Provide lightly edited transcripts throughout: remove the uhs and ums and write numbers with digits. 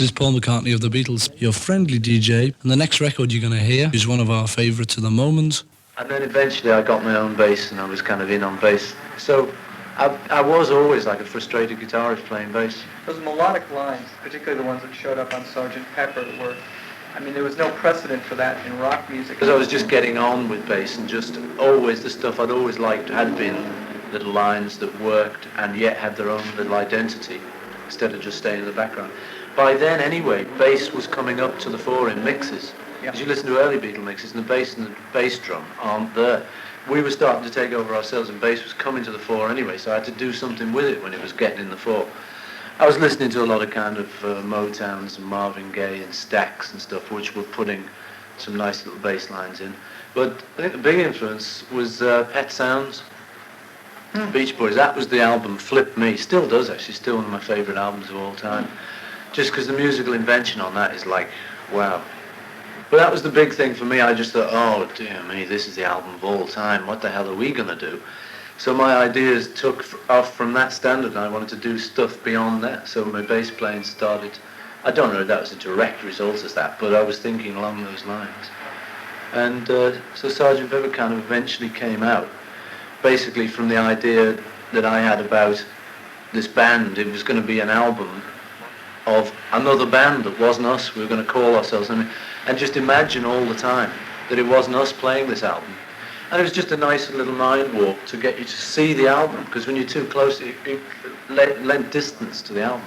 This is Paul McCartney of the Beatles, your friendly DJ, and the next record you're going to hear is one of our favourites at the moment. And then eventually I got my own bass and I was kind of in on bass. So I was always like a frustrated guitarist playing bass. Those melodic lines, particularly the ones that showed up on Sgt. Pepper, were, I mean, there was no precedent for that in rock music. Because I was just getting on with bass and just always the stuff I'd always liked had been little lines that worked and yet had their own little identity instead of just staying in the background. By then anyway, bass was coming up to the fore in mixes. As you listen to early Beatle mixes and the bass drum aren't there. We were starting to take over ourselves and bass was coming to the fore anyway, so I had to do something with it when it was getting in the fore. I was listening to a lot of kind of Motowns and Marvin Gaye and Stax and stuff, which were putting some nice little bass lines in. But I think the big influence was Pet Sounds, Beach Boys. That was the album flipped me, still does actually, still one of my favourite albums of all time. Just because the musical invention on that is like, wow. But that was the big thing for me. I just thought, oh dear me, this is the album of all time. What the hell are we going to do? So my ideas took off from that standard and I wanted to do stuff beyond that. So my bass playing started, I don't know if that was a direct result of that, but I was thinking along those lines. And so Sgt. Pepper kind of eventually came out, basically from the idea that I had about this band. It was going to be an album of another band that wasn't us. We were going to call ourselves, and just imagine all the time that it wasn't us playing this album. And it was just a nice little mind warp to get you to see the album, because when you're too close, it lent distance to the album.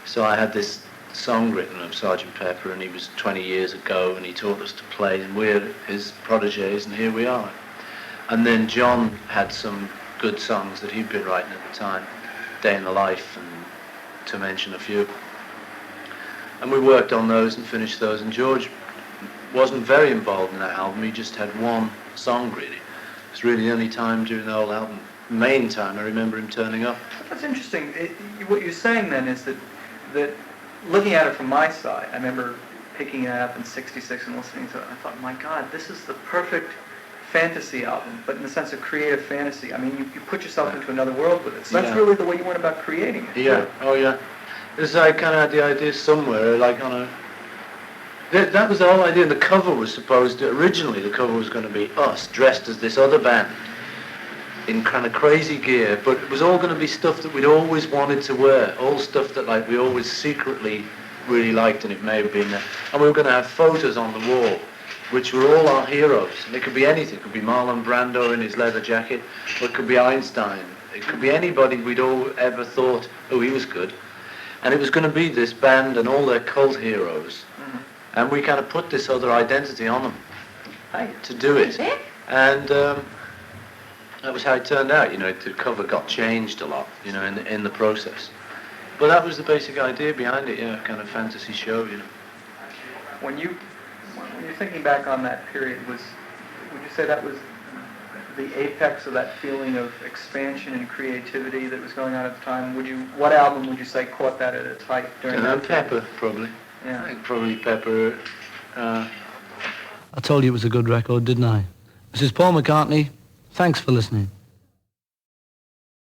So I had this song written of Sgt. Pepper, and he was 20 years ago, and he taught us to play, and we're his protégés, and here we are. And then John had some good songs that he'd been writing at the time, Day in the Life, and to mention a few. And we worked on those and finished those, and George wasn't very involved in that album. He just had one song, really. It was really the only time during the whole album, main time, I remember him turning up. That's interesting. What you're saying then is that looking at it from my side, I remember picking it up in '66 and listening to it, and I thought, my God, this is the perfect fantasy album, but in the sense of creative fantasy. I mean, you put yourself into another world with it. So that's really the way you went about creating it. Yeah, oh yeah. Because I kind of had the idea somewhere, like on a... That was the whole idea. The cover was supposed to... Originally, the cover was going to be us, dressed as this other band, in kind of crazy gear, but it was all going to be stuff that we'd always wanted to wear, all stuff that like we always secretly really liked, and it may have been there. And we were going to have photos on the wall, which were all our heroes. And it could be anything. It could be Marlon Brando in his leather jacket, or it could be Einstein. It could be anybody we'd all ever thought, oh, he was good. And it was going to be this band and all their cult heroes. Mm-hmm. And we kind of put this other identity on them to do it. And that was how it turned out. You know, the cover got changed a lot, you know, in the process. But that was the basic idea behind it, yeah, kind of fantasy show, you know. When you're thinking back on that period, would you say that was the apex of that feeling of expansion and creativity that was going on at the time? What album would you say caught that at its height during that period? Pepper, probably. Yeah. I think probably Pepper. I told you it was a good record, didn't I? This is Paul McCartney. Thanks for listening.